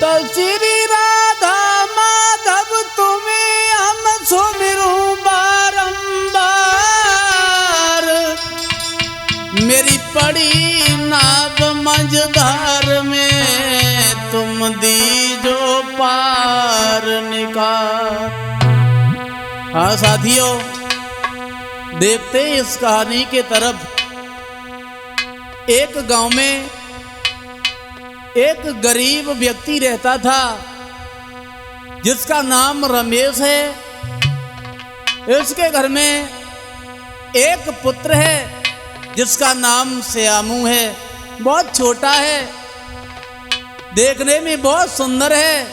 तो श्री राधा माधव तुम्हें हम सुमिरूं बारंबार, मेरी पड़ी नाव मझधार में तुम दीजो पार निकाल। हाँ साथियों, देखते इस कहानी के तरफ। एक गांव में एक गरीब व्यक्ति रहता था जिसका नाम रमेश है। इसके घर में एक पुत्र है जिसका नाम श्यामू है। बहुत छोटा है, देखने में बहुत सुंदर है,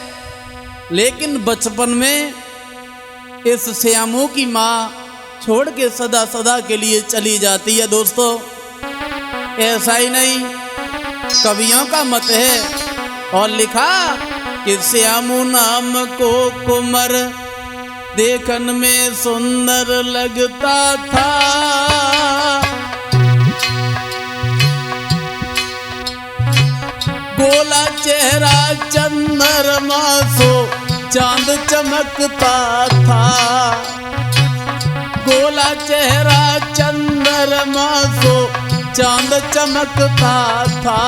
लेकिन बचपन में इस श्यामू की माँ छोड़ के सदा सदा के लिए चली जाती है। दोस्तों, ऐसा ही नहीं, कवियों का मत है और लिखा कि श्यामू नाम को कुंवर देखन में सुंदर लगता था। गोला चेहरा चंद्रमा सो चांद चमकता था। गोला चेहरा चंद्रमा सो चांद चमकता था।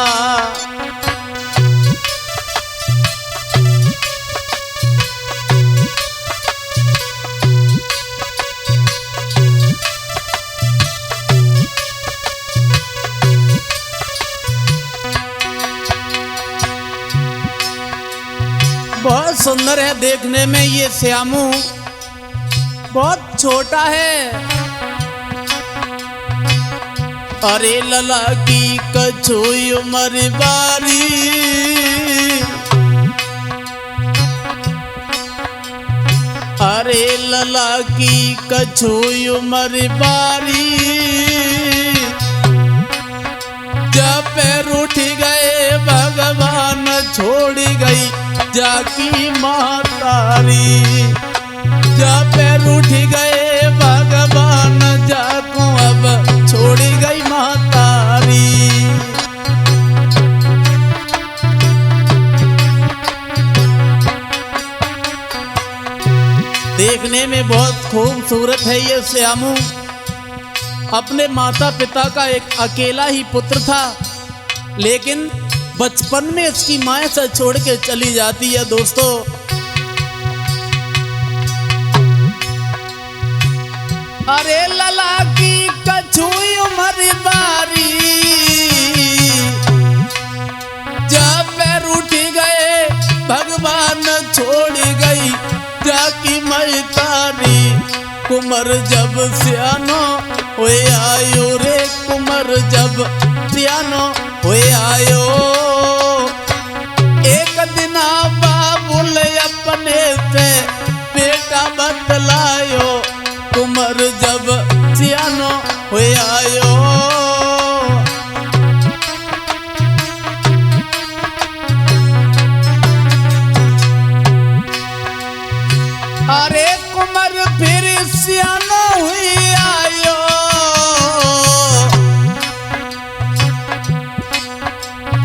बहुत सुंदर है देखने में ये श्यामू, बहुत छोटा है। अरे लला की कछुई उमर बारी, अरे लला की कछुई उमर बारी, जब पैर उठ गए भगवान छोड़ गई जाकी महतारी। जब पैर उठ गए भगवान जाको अब छोड़ी गई महतारी। देखने में बहुत खूबसूरत है ये श्यामू। अपने माता पिता का एक अकेला ही पुत्र था, लेकिन बचपन में इसकी माँ से छोड़ के चली जाती है। दोस्तों, अरे लला की कछुई उमर बारी, जब पैर उठ गए भगवान छोड़ गई जाकी महतारी। कुंवर जब सियानो होए आयो रे, कुंवर जब सियानो होए आयो। एक दिना बाबुल अपने से बेटा बतलायो, कुंवर जब सियानो होए आयो। अरे कुंवर फिर सियानो हुई आयो।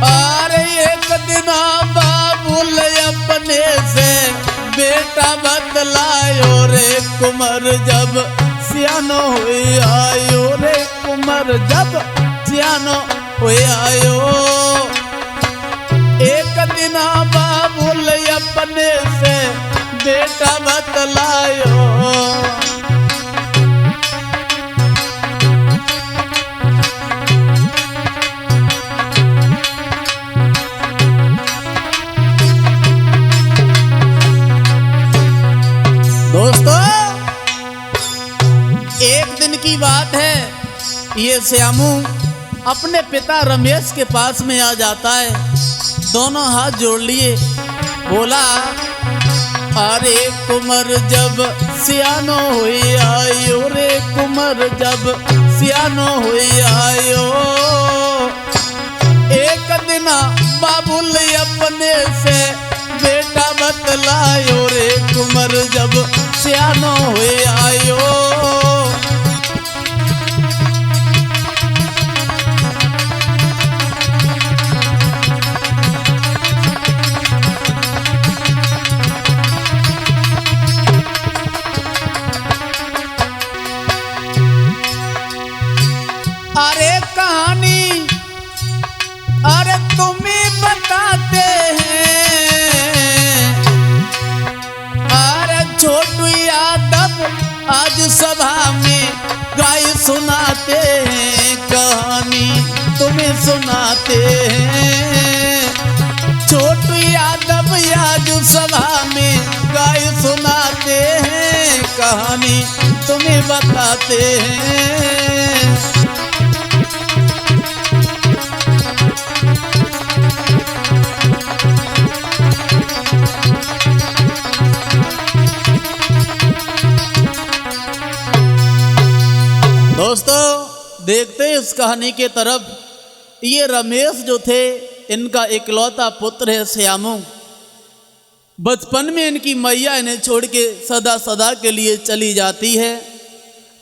अरे एक दिना बाबुल अपने से बेटा बतलायो रे, कुंवर जब सियानो हुई आयो रे, कुंवर जब सियानो हुई आयो। एक दिना बाबुल अपने से बेटा बतलायो। दोस्तों, एक दिन की बात है, ये श्यामू अपने पिता रमेश के पास में आ जाता है। दोनों हाथ जोड़ लिए, बोला अरे कुंवर जब सियानो हुई आयो रे, कुंवर जब सियानो हुई आयो। एक दिना बाबुल अपने से बेटा बतलायो रे, कुंवर जब सियानो हुई आयो। तुम्हें बताते हैं। अरे छोटू यादव आज सभा में गाय सुनाते हैं, कहानी तुम्हें सुनाते हैं। छोटू यादव आज सभा में गाय सुनाते हैं, कहानी तुम्हें बताते हैं। दोस्तों देखते हैं इस कहानी के तरफ। ये रमेश जो थे इनका इकलौता पुत्र है श्यामू। बचपन में इनकी मैया इन्हें छोड़ के सदा सदा के लिए चली जाती है।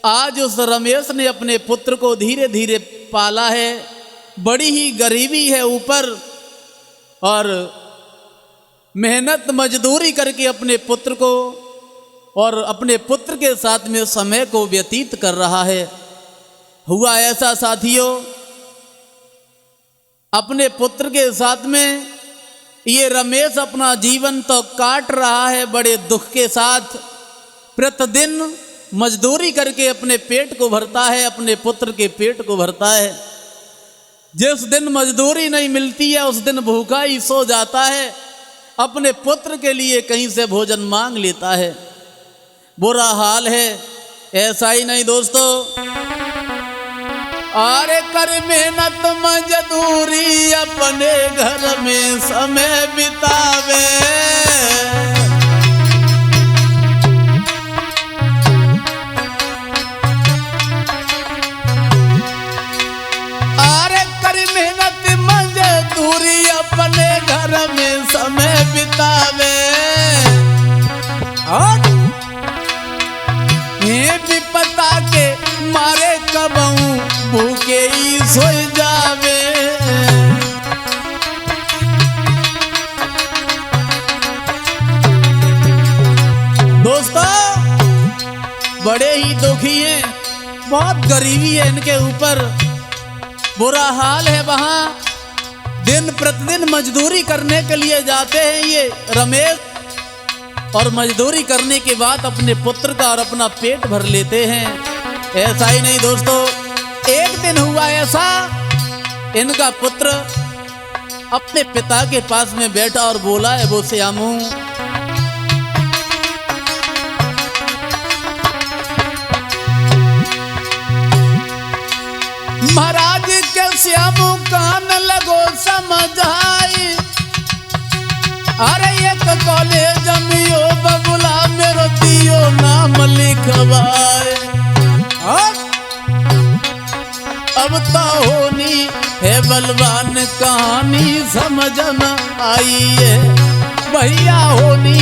आज उस रमेश ने अपने पुत्र को धीरे धीरे पाला है। बड़ी ही गरीबी है ऊपर, और मेहनत मजदूरी करके अपने पुत्र को और अपने पुत्र के साथ में समय को व्यतीत कर रहा है। हुआ ऐसा साथियों, अपने पुत्र के साथ में ये रमेश अपना जीवन तो काट रहा है बड़े दुख के साथ। प्रतिदिन मजदूरी करके अपने पेट को भरता है, अपने पुत्र के पेट को भरता है। जिस दिन मजदूरी नहीं मिलती है उस दिन भूखा ही सो जाता है। अपने पुत्र के लिए कहीं से भोजन मांग लेता है। बुरा हाल है। ऐसा ही नहीं दोस्तों, अरे कर मेहनत मजदूरी अपने घर में समय बितावे। अरे कर मेहनत मजदूरी अपने घर में समय बितावे। और ये विपता के मारे कबहू भूखे ही सोई जावे। दोस्तों बड़े ही दुखी हैं, बहुत गरीबी है इनके ऊपर, बुरा हाल है। वहां दिन प्रतिदिन मजदूरी करने के लिए जाते हैं ये रमेश, और मजदूरी करने के बाद अपने पुत्र का और अपना पेट भर लेते हैं। ऐसा ही नहीं दोस्तों, एक दिन हुआ ऐसा, इनका पुत्र अपने पिता के पास में बैठा और बोला है वो श्यामू, महाराज के श्यामू कान लगो समझ आई। अरे एक कॉलेज मियो बबुला मेरो दियो नाम लिखवाए। अब तो होनी है बलवान कहानी समझ न आई है। भैया होनी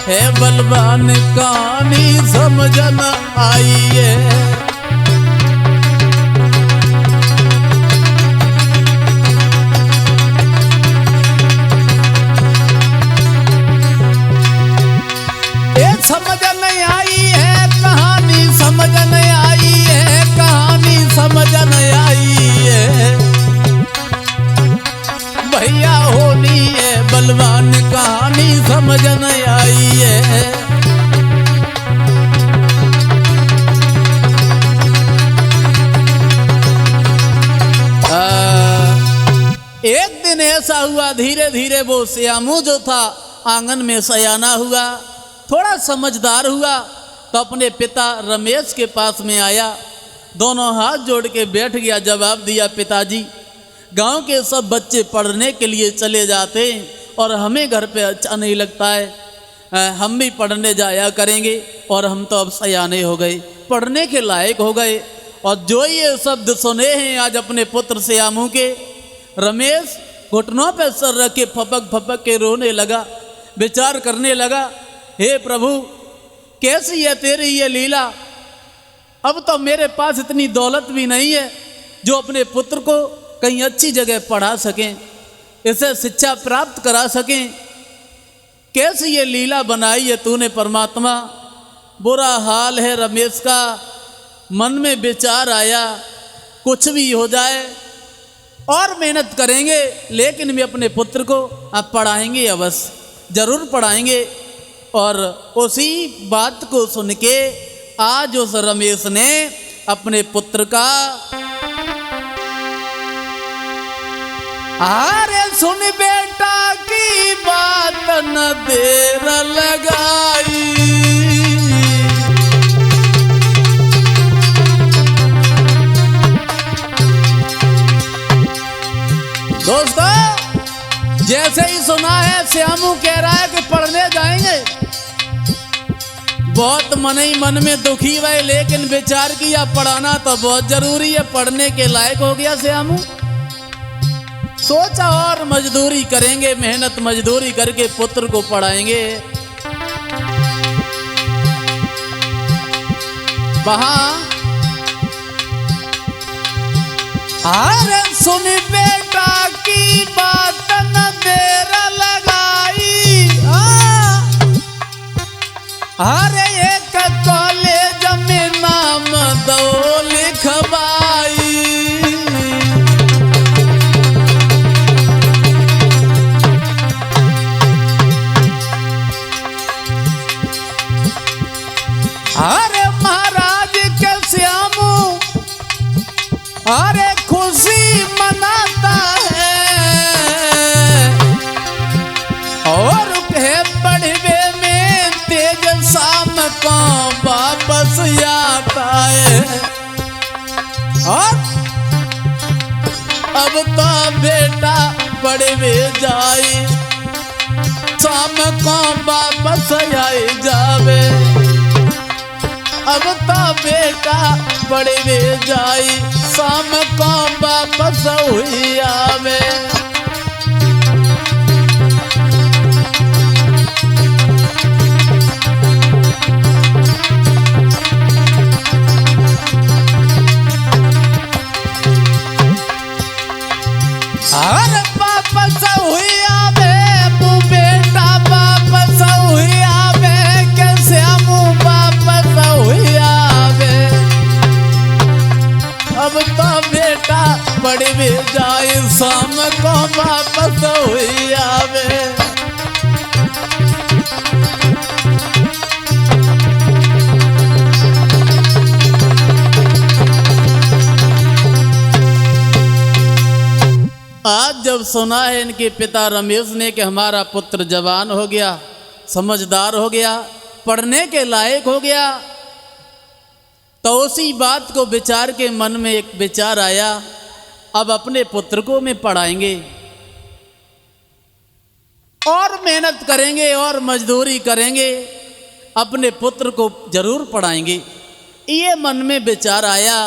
है बलवान कहानी समझ न आई है। समझ नहीं आई है कहानी, समझ नहीं आई है कहानी, समझ नहीं आई है। भैया होनी है बलवान कहानी समझ नहीं आई है। एक दिन ऐसा हुआ, धीरे धीरे वो श्यामू जो था आंगन में सयाना हुआ, थोड़ा समझदार हुआ, तो अपने पिता रमेश के पास में आया, दोनों हाथ जोड़ के बैठ गया। जवाब दिया, पिताजी गांव के सब बच्चे पढ़ने के लिए चले जाते हैं और हमें घर पे अच्छा नहीं लगता है। हम भी पढ़ने जाया करेंगे और हम तो अब सयाने हो गए, पढ़ने के लायक हो गए। और जो ये शब्द सुने हैं आज अपने पुत्र श्यामू के, रमेश घुटनों पे सर रख के फपक फपक के रोने लगा, विचार करने लगा, हे प्रभु कैसी है तेरी ये लीला। अब तो मेरे पास इतनी दौलत भी नहीं है जो अपने पुत्र को कहीं अच्छी जगह पढ़ा सकें, इसे शिक्षा प्राप्त करा सकें। कैसी ये लीला बनाई है तूने परमात्मा। बुरा हाल है रमेश का। मन में विचार आया, कुछ भी हो जाए और मेहनत करेंगे, लेकिन भी अपने पुत्र को अब पढ़ाएंगे, अवश्य जरूर पढ़ाएंगे। और उसी बात को सुन के आज उस रमेश ने अपने पुत्र का अरे सुन बेटा की बात न देर लगाई। दोस्तों, जैसे ही सुना है श्यामू कह रहा है कि पढ़ने जाएंगे, बहुत मन ही मन में दुखी हुए, लेकिन विचार किया पढ़ाना तो बहुत जरूरी है। पढ़ने के लायक हो गया श्यामू, सोचा और मजदूरी करेंगे, मेहनत मजदूरी करके पुत्र को पढ़ाएंगे। वहां अरे सुन बेटा की बात न देर लगाई। अरे एक कॉलेज में नाम दो लिखवाई। अरे महाराज के श्यामू अरे खुशी मनाता है, और कहे पढ़वे में तेज शाम को वापस आता है। और अब तो बेटा पढ़वे जाए, शाम को वापस आई जावे। अब तो बेटा पढ़वे जाई, शाम को वापस हुई आवे। अरे वापस हुई आवे, वो बेटा वापस हुई आवे, कैसे हम वापस हुई आवे। अब तो बेटा पढ़वे जाए, शाम को वापस हुई आवे। आज जब सुना है इनके पिता रमेश ने कि हमारा पुत्र जवान हो गया, समझदार हो गया, पढ़ने के लायक हो गया, तो उसी बात को विचार के मन में एक विचार आया, अब अपने पुत्र को मैं पढ़ाएंगे और मेहनत करेंगे और मजदूरी करेंगे, अपने पुत्र को जरूर पढ़ाएंगे। ये मन में विचार आया।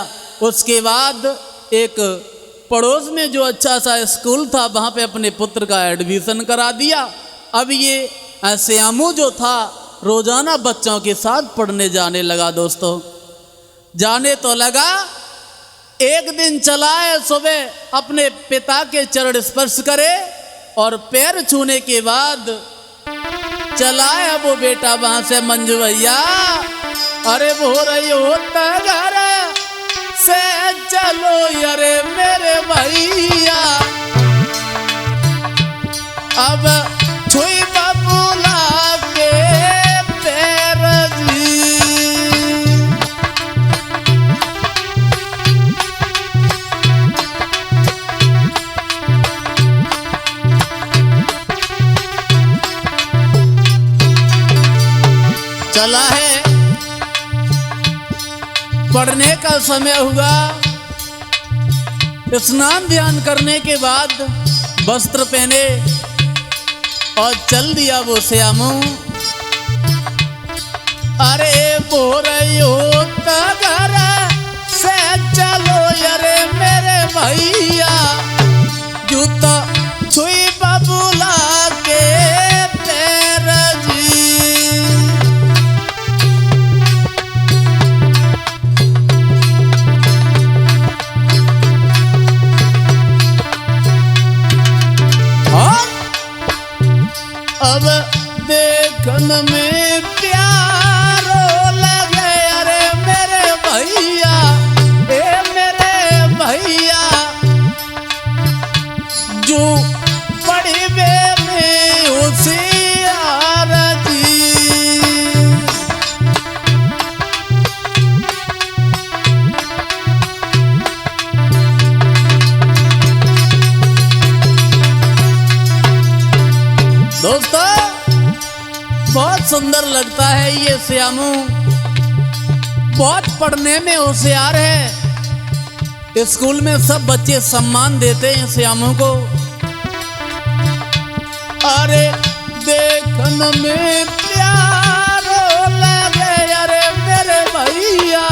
उसके बाद एक पड़ोस में जो अच्छा सा स्कूल था, वहाँ पे अपने पुत्र का एडमिशन करा दिया। अब ये श्यामू जो था रोजाना बच्चों के साथ पढ़ने जाने लगा। दोस्तों, जाने तो लगा। एक दिन चला है, सुबह अपने पिता के चरण स्पर्श करे और पैर छूने के बाद चला है वो बेटा वहां से, मंजू भैया अरे वो रही होता घर से चलो अरे मेरे भैया, अब छुई बबूला के पैर जी। चला है, पढ़ने का समय हुआ। स्नान ध्यान करने के बाद वस्त्र पहने और चल दिया वो श्यामू। अरे बोल रही होता घर से चलो अरे मेरे भैया, जूता छुई बबूला के पैर जी। अब देखन में प्यारो लगे अरे मेरे भैया, ए मेरे भैया, दोस्तों बहुत सुंदर लगता है ये श्यामू, बहुत पढ़ने में होशियार है। स्कूल में सब बच्चे सम्मान देते हैं श्यामू को। अरे देखने में प्यार लगे, अरे मेरे भैया,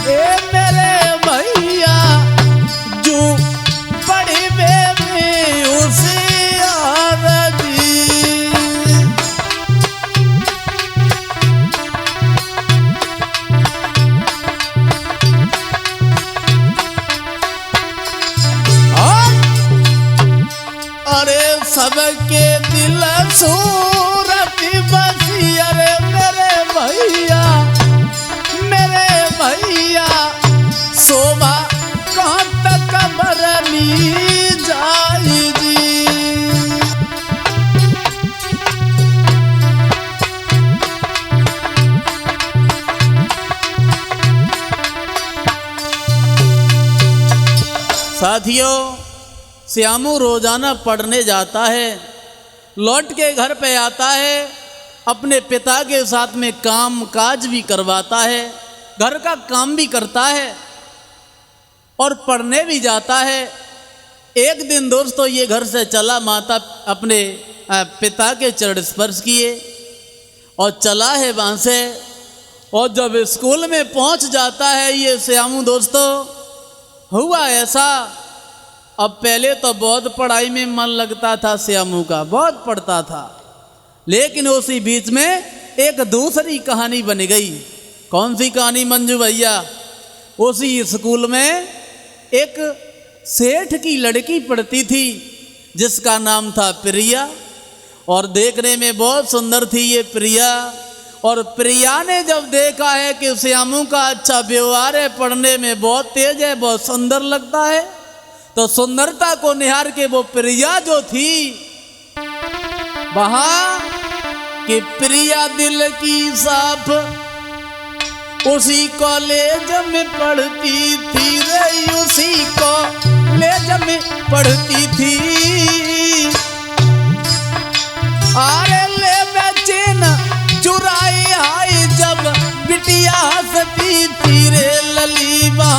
ए मेरे भैया, जो बड़ी बेबी होशियार जी। अरे सबके दिल सूरत बसी, अरे मेरे भैया, मेरे भैया, शोभा कहाँ तक बरनी जाई जी। साथियों, श्यामू रोजाना पढ़ने जाता है, लौट के घर पे आता है, अपने पिता के साथ में काम काज भी करवाता है, घर का काम भी करता है और पढ़ने भी जाता है। एक दिन दोस्तों ये घर से चला, माता अपने पिता के चरण स्पर्श किए और चला है वहाँ से। और जब स्कूल में पहुँच जाता है ये श्यामू दोस्तों, हुआ ऐसा, अब पहले तो बहुत पढ़ाई में मन लगता था श्यामू का, बहुत पढ़ता था, लेकिन उसी बीच में एक दूसरी कहानी बन गई। कौन सी कहानी मंजू भैया? उसी स्कूल में एक सेठ की लड़की पढ़ती थी जिसका नाम था प्रिया, और देखने में बहुत सुंदर थी ये प्रिया। और प्रिया ने जब देखा है कि श्यामू का अच्छा व्यवहार है, पढ़ने में बहुत तेज है, बहुत सुंदर लगता है, तो सुंदरता को निहार के वो प्रिया जो थी वहां कि प्रिया दिल की साफ उसी कॉलेज में पढ़ती थी रे, उसी कॉलेज में पढ़ती थी। अरे ले बेचैन चुराई आई जब बिटिया हंसती थी रे ललीबा।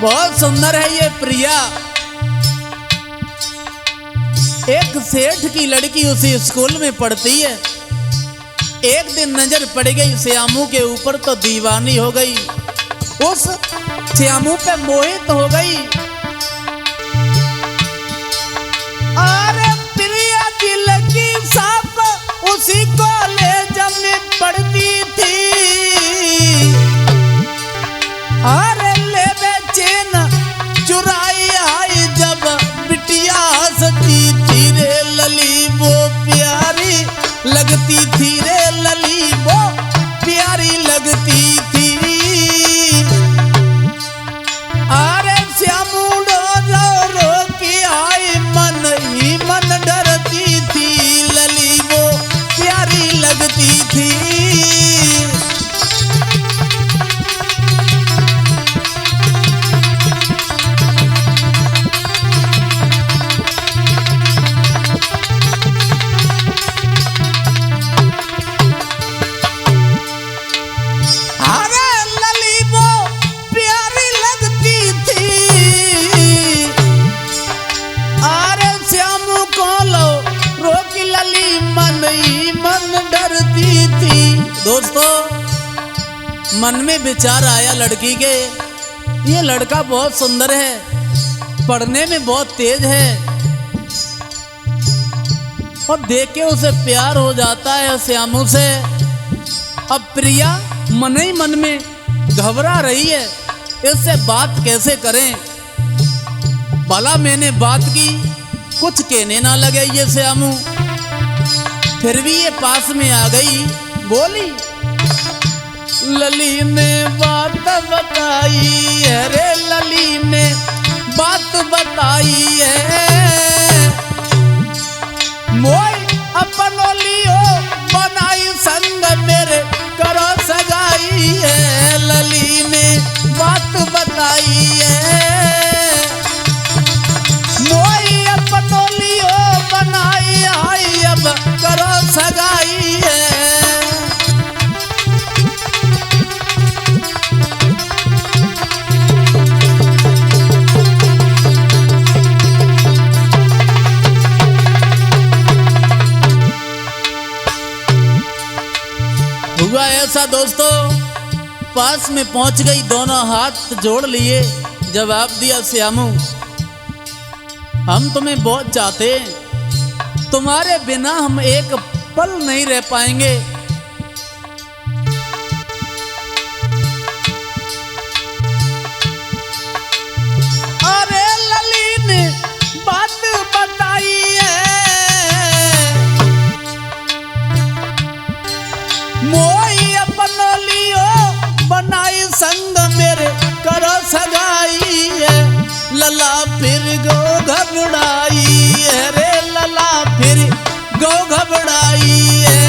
बहुत सुंदर है ये प्रिया। एक सेठ की लड़की उसी स्कूल में पढ़ती है। एक दिन नजर पड़ गई श्यामू के ऊपर तो दीवानी हो गई, उस श्यामू पे मोहित हो गई। अरे प्रिया दिल की साफ उसी कॉलेज में पढ़ती थी। अरे ले बेचैन चुराई आई जब बिटिया हंसती थी रे लली, वो प्यारी लगती थी रे लली, वो प्यारी लगती थी। अरे श्यामू रो रो के आई, मन ही मन डरती थी लली, वो प्यारी लगती थी। दोस्तों मन में विचार आया लड़की के, ये लड़का बहुत सुंदर है, पढ़ने में बहुत तेज है, और देख के उसे प्यार हो जाता है श्यामू से। अब प्रिया मन ही मन में घबरा रही है, इससे बात कैसे करें। भला मैंने बात की, कुछ कहने ना लगे ये श्यामू। फिर भी ये पास में आ गई, बोली लली ने बात बताई है रे, लली ने बात बताई है। मोय अपनो लियो बनाई संग मेरे करो सगाई है। लली ने बात बताई है, मोई पटोलियो बनाई आई अब करो सगाई है। हुआ ऐसा दोस्तों, पास में पहुंच गई, दोनों हाथ जोड़ लिए, जवाब दिया श्यामू हम तुम्हें बहुत चाहते हैं, तुम्हारे बिना हम एक पल नहीं रह पाएंगे। अरे लली ने बात बताई है, मोई अपनोलियो बनाई संग मेरे करो सगाई है। लला फिर गो घबराई है रे, लला फिर गो घबराई है।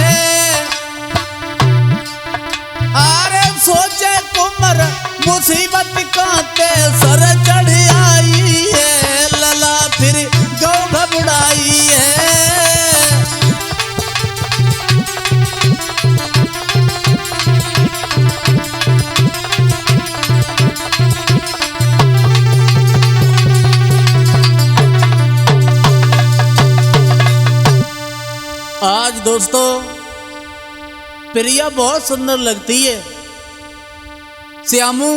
अरे सोचे कुमर मुसीबत कांटे सर चढ़ आई है। लला फिर गो घबराई है। आज दोस्तों प्रिया बहुत सुंदर लगती है। श्यामू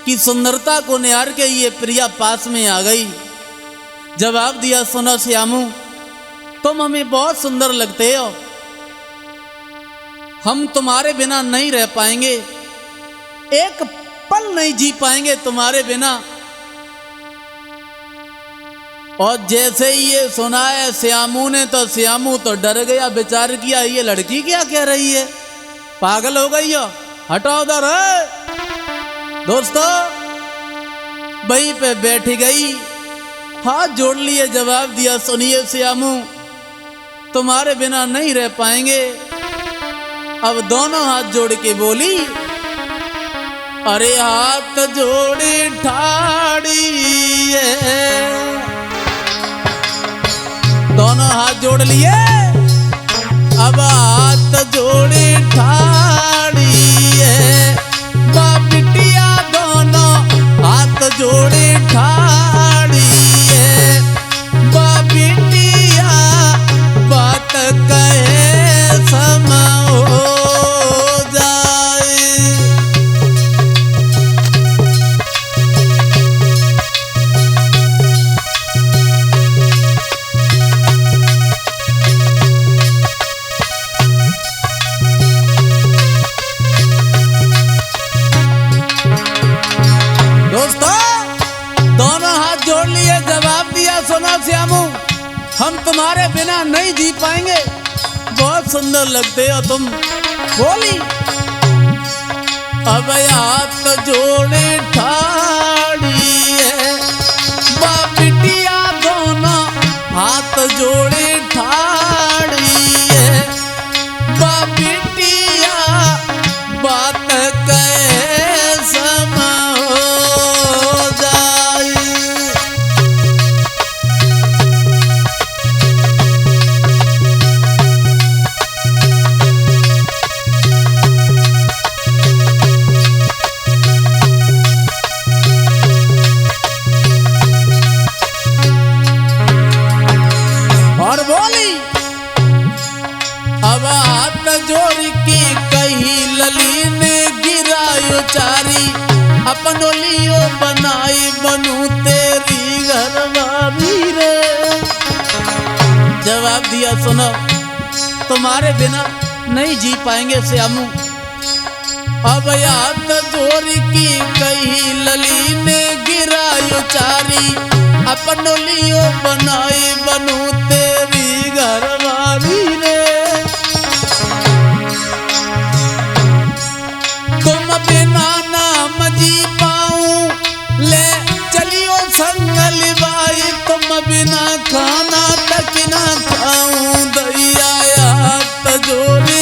की सुंदरता को निहार के ये प्रिया पास में आ गई, जवाब दिया सुनो श्यामू तुम हमें बहुत सुंदर लगते हो, हम तुम्हारे बिना नहीं रह पाएंगे, एक पल नहीं जी पाएंगे तुम्हारे बिना। और जैसे ही ये सुना है श्यामू ने, तो श्यामू तो डर गया, विचार किया ये लड़की क्या कह रही है, पागल हो गई हो, हटाओ उधर है। दोस्तों वहीं पे बैठ गई, हाथ जोड़ लिए, जवाब दिया सुनिए श्यामू तुम्हारे बिना नहीं रह पाएंगे। अब दोनों हाथ जोड़ के बोली, अरे हाथ जोड़ी ठाड़ी है। दोनों हाथ जोड़ लिए, अब हाथ जोड़ी ठाड़ी है। बिटिया दोनों हाथ जोड़ी ठाड़ी है। बिटिया बात कहे समा हो जाए। सुनो श्यामू हम तुम्हारे बिना नहीं जी पाएंगे, बहुत सुंदर लगते हो तुम। बोली अब हाथ जोड़े ठाड़ी है। बिटिया दोनों हाथ जोड़े ठाड़ी है। बिटिया बात कहे समा हो जाए। जोड़ के कही लली ने गिरायो चारी, अपनो लियो बनाई बनू तेरी घरवाली रे। जवाब दिया सुनो तुम्हारे बिना नहीं जी पाएंगे श्यामू। अब हाथ जोड़ की कही लली ने गिरायो चारी, अपनो लियो बनाई बनू तेरी घरवाली रे। तुम बिना नाम जी पाऊं ले चलियो संगल बाई, तुम बिना खाना तक ना खाऊं दैया हाथ जोड़े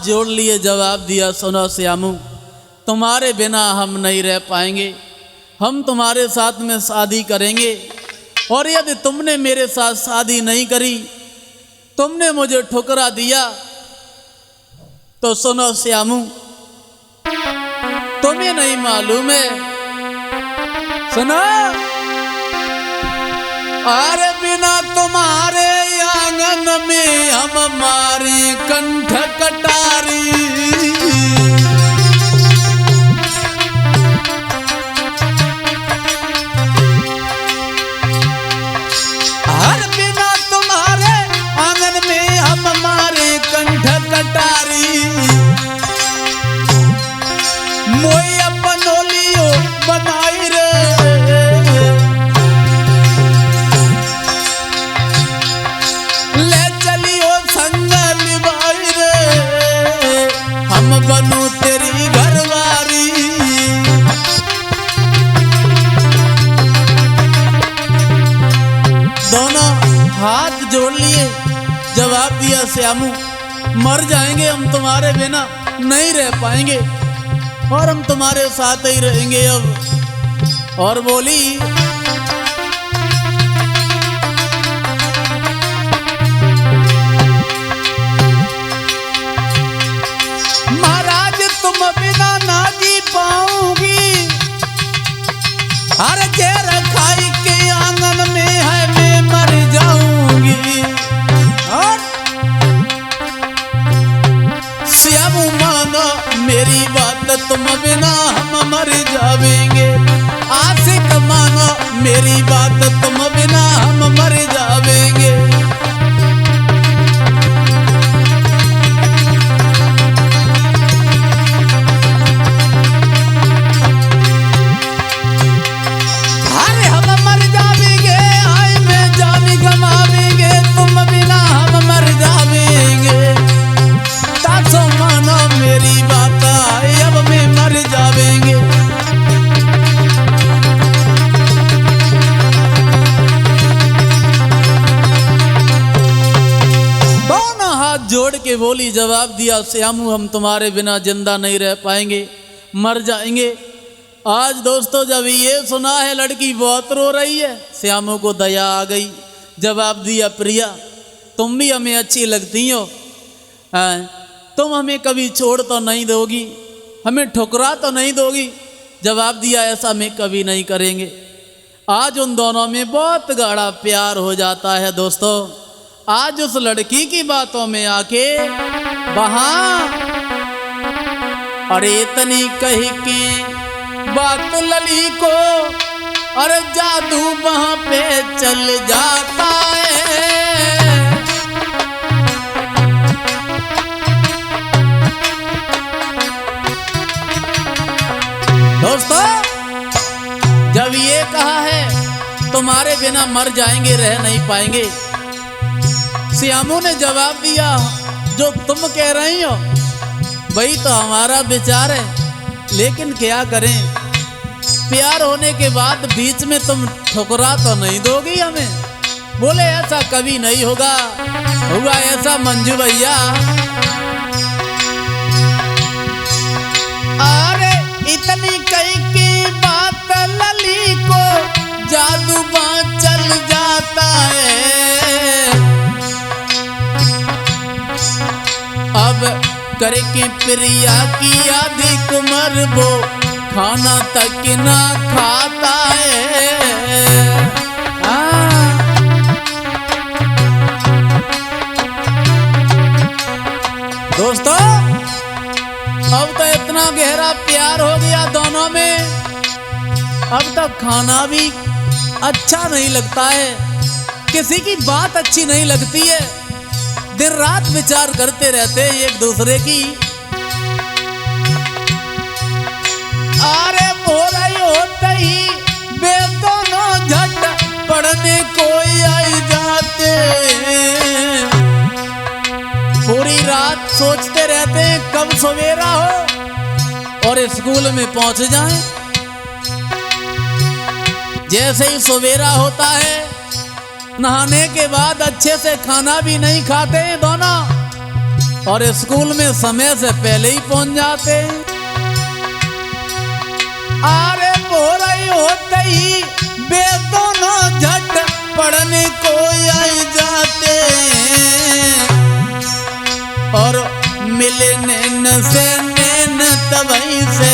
जोड़ लिए जवाब दिया, सुनो श्यामू, तुम्हारे बिना हम नहीं रह पाएंगे, हम तुम्हारे साथ में शादी करेंगे। और यदि तुमने मेरे साथ शादी नहीं करी, तुमने मुझे ठुकरा दिया, तो सुनो श्यामू, तुम्हें नहीं मालूम है, सुनो, अरे बिना तुम्हारे आंगन में हम हमारे कंठ कटारी। हर बिना तुम्हारे आंगन में हम हमारे कंठ कटारी। मोई अपनोलियो बनाई रे, ले चलियो संग निभाई रे, हम बनू तेरी घरवारी। दोनों हाथ जोड़ लिए, जवाब दिया श्यामू, मर जाएंगे हम तुम्हारे बिना, नहीं रह पाएंगे और हम तुम्हारे साथ ही रहेंगे अब। और बोली, महाराज तुम बिना ना जी पाऊंगी, हर जहर खाई के आंगन में है मैं मर जाऊंगी। और श्यामू मानो मेरी बात, तुम बिना हम मर जावेंगे। आशिक मानो मेरी बात, तुम बिना हम मर जावेंगे। अरे हम मर जावेंगे, आए में जान गवावेंगे, तुम बिना हम मर जावेंगे। तासो मानो मेरी बात, अब में मर जावेंगे। दोनों हाथ जोड़ के बोली, जवाब दिया श्यामू, हम तुम्हारे बिना जिंदा नहीं रह पाएंगे, मर जाएंगे। आज दोस्तों जब ये सुना है, लड़की बहुत रो रही है, श्यामू को दया आ गई, जवाब दिया, प्रिया तुम भी हमें अच्छी लगती हो, तुम हमें कभी छोड़ तो नहीं दोगी, हमें ठुकरा तो नहीं दोगी। जवाब दिया, ऐसा मैं कभी नहीं करेंगे। आज उन दोनों में बहुत गाढ़ा प्यार हो जाता है दोस्तों। आज उस लड़की की बातों में आके वहां, अरे इतनी कही की बात लली को, अरे जादू वहां पे चल जाता है। दोस्तों जब ये कहा है तुम्हारे बिना मर जाएंगे, रह नहीं पाएंगे, श्यामू ने जवाब दिया, जो तुम कह रही हो वही तो हमारा विचार है, लेकिन क्या करें, प्यार होने के बाद बीच में तुम ठुकरा तो नहीं दोगी हमें। बोले ऐसा कभी नहीं होगा, हुआ ऐसा मंजू भैया, अरे इतनी कई की बात लली को जादू बाँ चल जाता है। अब करके प्रिया की आधी कुमर वो खाना तक ना खाता है। दोस्तों अब तो इतना गहरा प्यार हो गया दोनों में, अब तक खाना भी अच्छा नहीं लगता है, किसी की बात अच्छी नहीं लगती है, दिन रात विचार करते रहते हैं एक दूसरे की। अरे बोला होता ही वे दोनों झट पढ़ने को आई जाते, पूरी रात सोचते रहते हैं कब सवेरा हो और स्कूल में पहुंच जाएं। जैसे ही सवेरा होता है, नहाने के बाद अच्छे से खाना भी नहीं खाते हैं दोनों, और स्कूल में समय से पहले ही पहुंच जाते हैं। अरे बोराई होते ही वे दोनों झट पढ़ने को आई जाते हैं और मिले नैन से नैन तवई से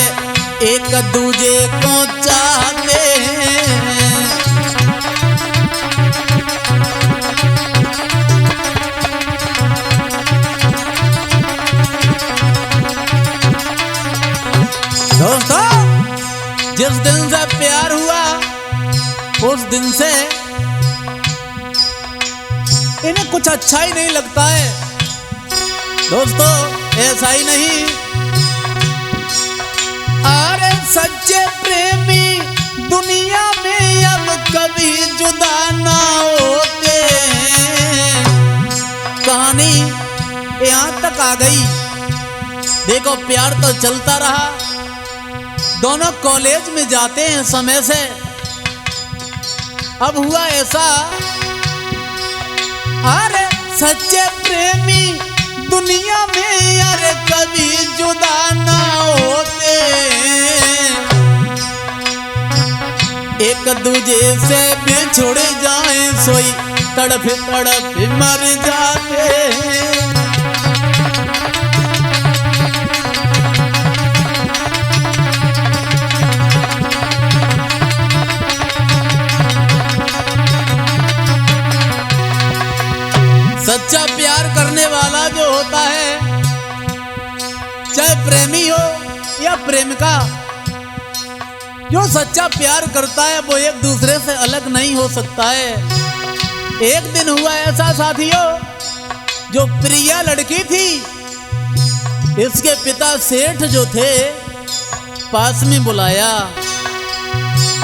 एक दूजे को चाहते हैं। दोस्तों, जिस दिन से प्यार हुआ उस दिन से इन्हें कुछ अच्छा ही नहीं लगता है। दोस्तों, ऐसा ही नहीं, अरे सच्चे प्रेमी दुनिया में अब कभी जुदा ना होते हैं। कहानी यहाँ तक आ गई। देखो, प्यार तो चलता रहा, दोनों कॉलेज में जाते हैं समय से। अब हुआ ऐसा, अरे सच्चे प्रेमी दुनिया में यार कभी जुदा ना होते, एक दूजे से बिछुड़ जाए सोई तड़प तड़प मर जाते हैं। सच्चा प्यार करने वाला जो होता है, चाहे प्रेमी हो या प्रेमिका, जो सच्चा प्यार करता है वो एक दूसरे से अलग नहीं हो सकता है। एक दिन हुआ ऐसा साथियों, जो प्रिया लड़की थी, इसके पिता सेठ जो थे पास में बुलाया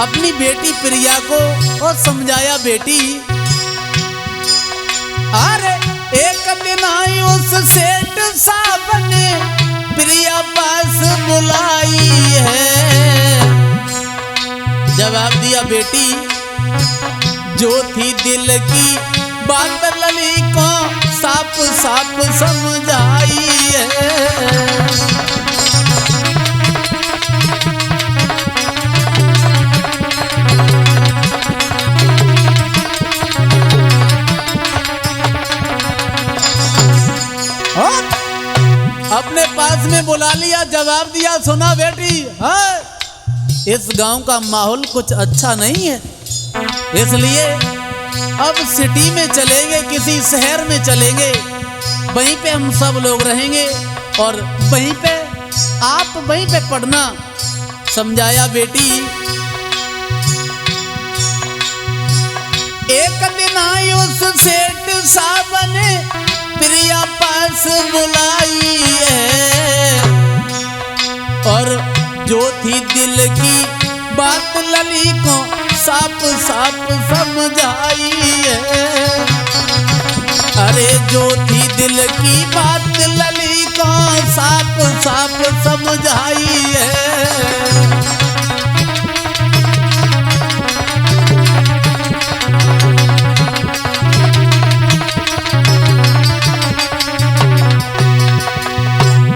अपनी बेटी प्रिया को और समझाया, बेटी अरे एक दिन आई उस सेठ साहब ने प्रिया पास बुलाई है। जवाब दिया, बेटी जो थी दिल की बात लली को साफ साफ समझाई है। अपने पास में बुला लिया, जवाब दिया, सुना बेटी, इस गांव का माहौल कुछ अच्छा नहीं है, इसलिए अब सिटी में चलेंगे, किसी शहर में चलेंगे, वहीं पे हम सब लोग रहेंगे और वहीं पे आप वहीं पे पढ़ना। समझाया, बेटी एक दिन आई उस सेठ साहब ने प्रिया पास बुलाई है और जो थी दिल की बात लली को साफ साफ समझाई है। अरे जो थी दिल की बात लली को साफ साफ समझाई है।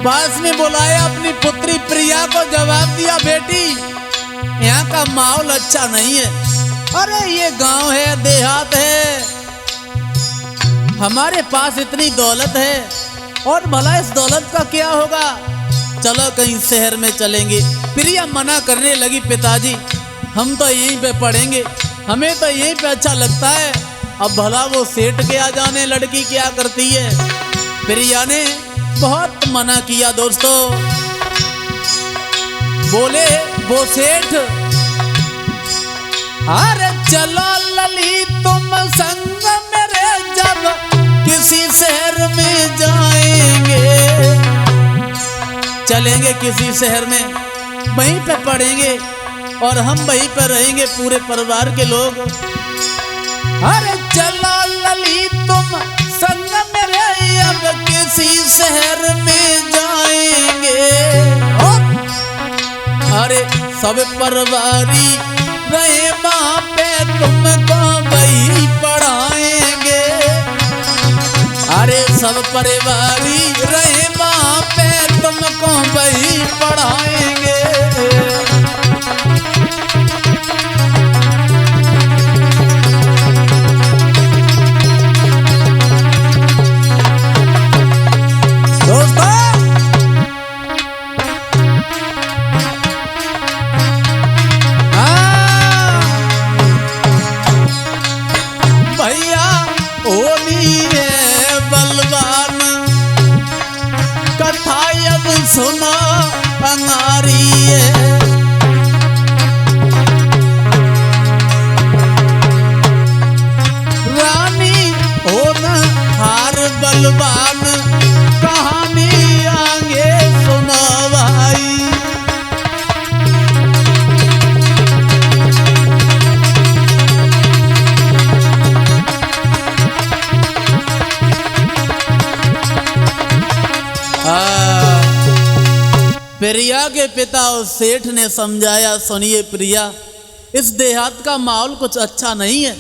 पास में बुलाया अपनी पुत्री प्रिया को, जवाब दिया, बेटी यहाँ का माहौल अच्छा नहीं है। अरे ये गांव है, देहात है, हमारे पास इतनी दौलत है और भला इस दौलत का क्या होगा, चलो कहीं शहर में चलेंगे। प्रिया मना करने लगी, पिताजी हम तो यहीं पे पढ़ेंगे, हमें तो यहीं पे अच्छा लगता है। अब भला वो सेठ के आ जाने लड़की क्या करती है। प्रिया ने बहुत मना किया। दोस्तों, बोले वो सेठ, अरे चलो लली तुम संग मेरे, जब किसी शहर में जाएंगे, चलेंगे किसी शहर में, वहीं पे पढ़ेंगे और हम वहीं पर रहेंगे पूरे परिवार के लोग। अरे चलो लली तुम संग मेरे, अब किसी शहर में जाएंगे, अरे सब परिवारी रहे वहाँ पे, तुमको वही पढ़ाएंगे। अरे सब सब परिवारी रहे वहाँ पे तुमको वही पढ़ाएंगे। सुनो अंगारी रानी होन हार बलवान कहानी आगे सुनो भाई। प्रिया के पिता उस सेठ ने समझाया, सुनिए प्रिया, इस देहात का माहौल कुछ अच्छा नहीं है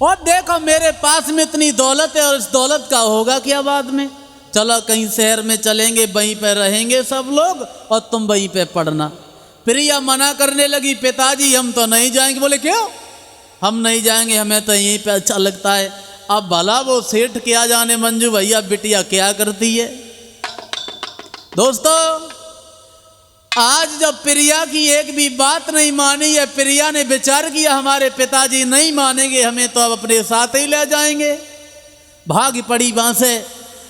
और देखो मेरे पास में इतनी दौलत है और इस दौलत का होगा क्या बाद में। चलो कहीं शहर में चलेंगे, वहीं पे रहेंगे सब लोग और तुम वहीं पे पढ़ना। प्रिया मना करने लगी, पिताजी हम तो नहीं जाएंगे। बोले क्यों? हम नहीं जाएंगे, हमें तो यहीं पे अच्छा लगता है। अब भला वो सेठ क्या जाने मंजू भैया बिटिया क्या करती है। दोस्तों आज जब प्रिया की एक भी बात नहीं मानी है, प्रिया ने विचार किया हमारे पिताजी नहीं मानेंगे, हमें तो अब अपने साथ ही ले जाएंगे। भाग पड़ी वहां से,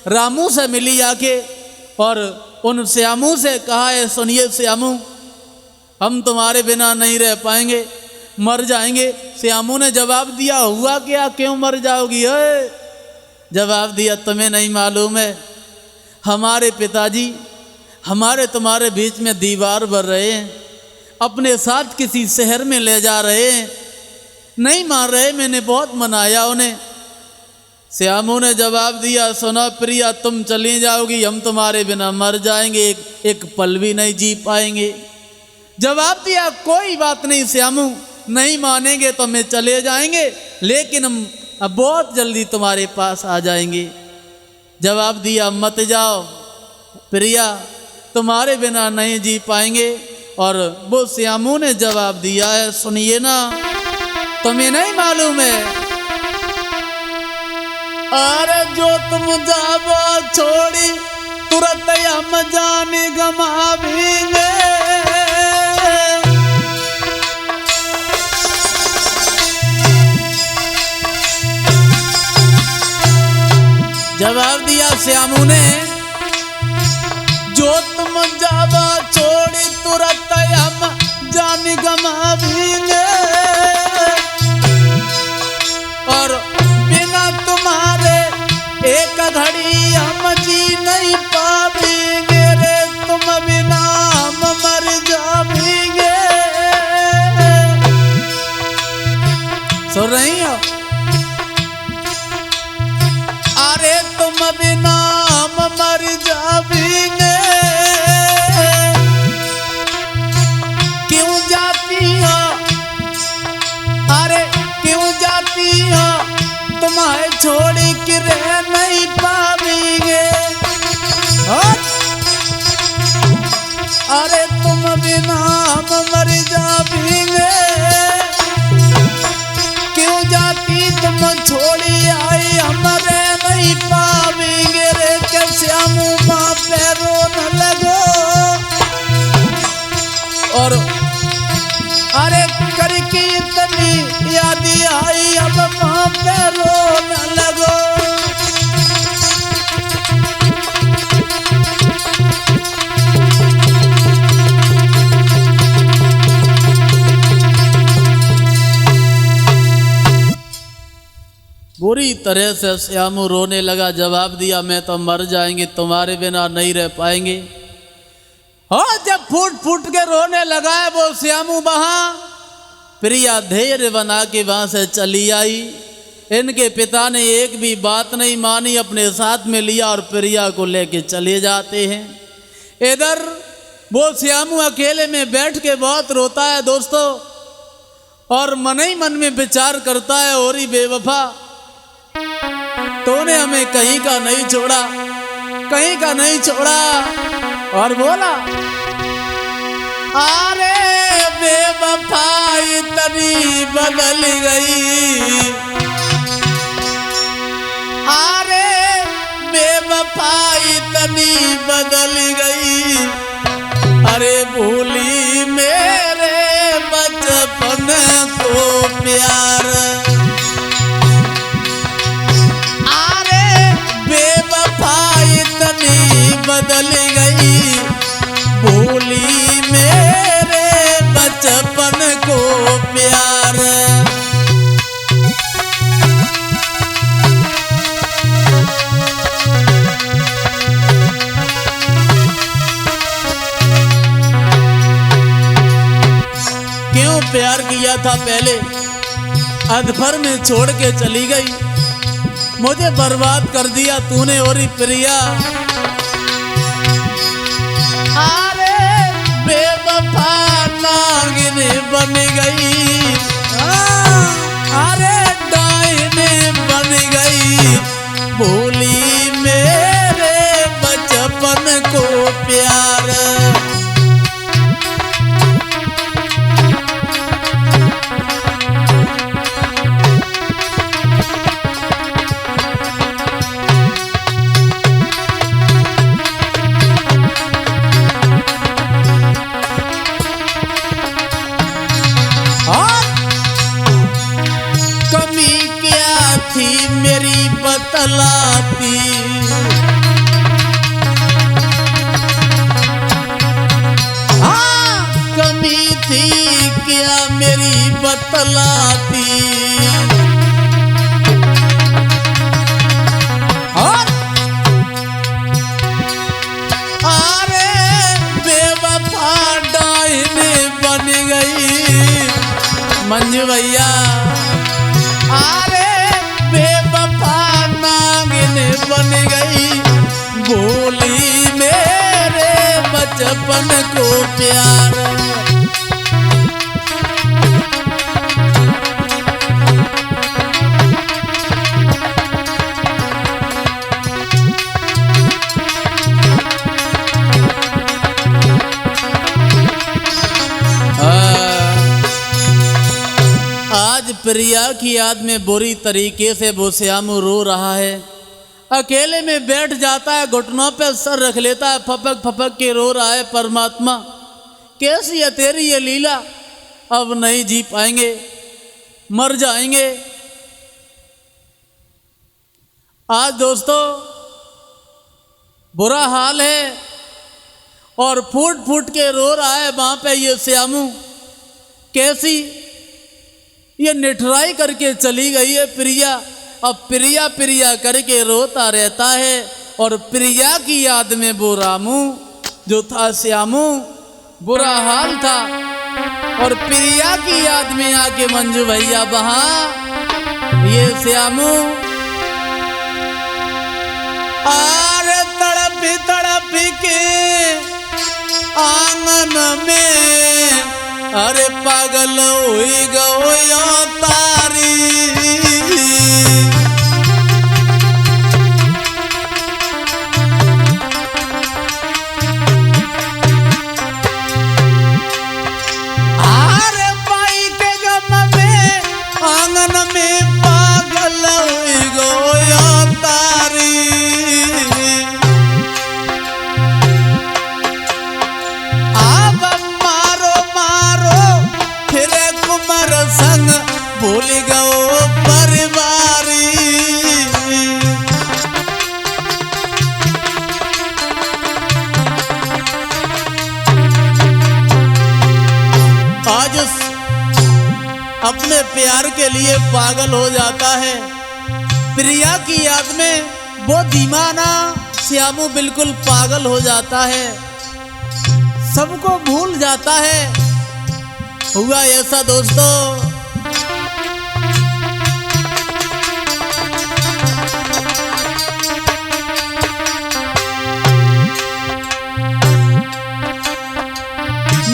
रामू से मिली आके और उन श्यामू से कहा है, सुनिए श्यामू हम तुम्हारे बिना नहीं रह पाएंगे, मर जाएंगे। श्यामू ने जवाब दिया, हुआ क्या, क्यों मर जाओगी? जवाब दिया, तुम्हें नहीं मालूम है हमारे पिताजी हमारे तुम्हारे बीच में दीवार बन रहे हैं, अपने साथ किसी शहर में ले जा रहे हैं, नहीं मान रहे, मैंने बहुत मनाया उन्हें। श्यामू ने जवाब दिया, सुनो प्रिया तुम चली जाओगी, हम तुम्हारे बिना मर जाएंगे, एक पल भी नहीं जी पाएंगे। जवाब दिया, कोई बात नहीं श्यामू, नहीं मानेंगे तो मैं चले जाएंगे, लेकिन हम अब बहुत जल्दी तुम्हारे पास आ जाएंगे। जवाब दिया, मत जाओ प्रिया, तुम्हारे बिना नहीं जी पाएंगे। और वो श्यामू ने जवाब दिया है, सुनिए ना, तुम्हें नहीं मालूम है, अरे जो तुम जाबो छोड़ी तुरंत हम जाने गमावेंगे। जवाब दिया श्यामू ने, जो तुम जावा छोड़ी तुरंत हम जान गमावेंगे और बिना तुम्हारे एक घड़ी हम जी नहीं पावेंगे रे, तुम बिना हम मर जावेंगे। सुन रही हो? अरे तुम बिना हम मर जावेंगे। क्यों जाती हो, अरे क्यों जाती हो, तुम्हें छोड़ के रह नहीं पावेंगे। अरे तुम बिना हम मर जावेंगे। क्यों जाती तुम छोड़ी आई, हमारे नहीं पावेंगे रे, कैसे मुँह माँ पे रोने लगो। और अरे करके इतनी याद आई, अब माँ पे रोने लगो। बुरी तरह से श्यामू रोने लगा। जवाब दिया, मैं तो मर जाएंगे, तुम्हारे बिना नहीं रह पाएंगे। और जब फूट फूट के रोने लगा है वो श्यामू वहां, प्रिया धैर्य बना के वहां से चली आई। इनके पिता ने एक भी बात नहीं मानी, अपने साथ में लिया और प्रिया को लेके चले जाते हैं। इधर वो श्यामू अकेले में बैठ के बहुत रोता है दोस्तों, और मन ही मन में विचार करता है, और ही बेवफा तूने हमें कहीं का नहीं छोड़ा, कहीं का नहीं छोड़ा। और बोला, अरे बेवफाई तनी बदल गई, अरे बेवफाई तनी बदल गई, अरे भूली मेरे बचपन को प्यार, अरे बेवफाई तनी बदल गई, भूली मेरे बचपन को प्यार। क्यों प्यार किया था पहले, अधभर में छोड़ के चली गई, मुझे बर्बाद कर दिया तूने और प्रिया। अरे बेवफा नागिन बन गई, अरे डायने बन गई, भूली मेरे बचपन को प्यार। कमी क्या थी मेरी बतलाती, कमी थी क्या मेरी बतलाती, अरे बेवफा डायने बन गई मंजू भैया, अरे बेवफा नागिन बन गई, भूली मेरे बचपन को प्यार। आज प्रिया की याद में बुरी तरीके से वो श्यामू रो रहा है, अकेले में बैठ जाता है, घुटनों पे सर रख लेता है, फपक फपक के रो रहा है। परमात्मा कैसी है तेरी ये लीला, अब नहीं जी पाएंगे, मर जाएंगे। आज दोस्तों बुरा हाल है और फूट फूट के रो रहा है वहां पे ये श्यामू। कैसी ये निठराई करके चली गई है प्रिया, अब प्रिया प्रिया करके रोता रहता है। और प्रिया की याद में वो रामू जो था श्यामू, बुरा हाल था। और प्रिया की याद में आके मंजू भैया वहां ये श्यामू आर तड़पी तड़पी के आंगन में, अरे पागल हुई गयो तारी, अरे पाई के गम में आंगन में पागल हुई गयो तारी। अब मारो मारो फिर कुमार संग भूल गयो परिवारी, आज अपने प्यार के लिए पागल हो जाता है। प्रिया की याद में वो दीवाना श्यामू बिल्कुल पागल हो जाता है, सबको भूल जाता है। हुआ ऐसा दोस्तों,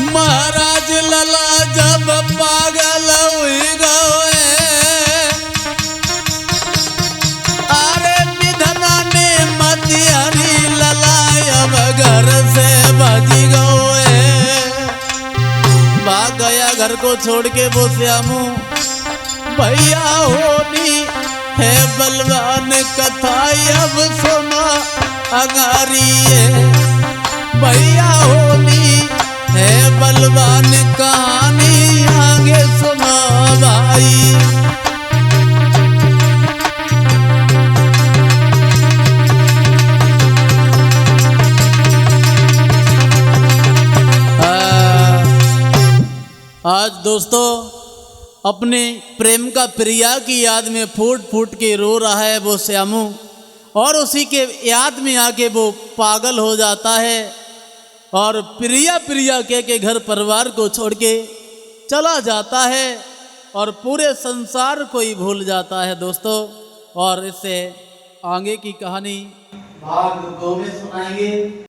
महाराज लला जब पागल हुई गए, अरे को छोड़ के वो श्यामू भैया होनी है बलवान कथा अब सुना अंगारी है। भैया होनी है बलवान कहानी आगे सुना भाई। आज दोस्तों अपने प्रेम का प्रिया की याद में फूट फूट के रो रहा है वो श्यामू, और उसी के याद में आके वो पागल हो जाता है और प्रिया प्रिया के घर परिवार को छोड़ के चला जाता है और पूरे संसार को ही भूल जाता है दोस्तों। और इससे आगे की कहानी भाग 2 में सुनाएंगे।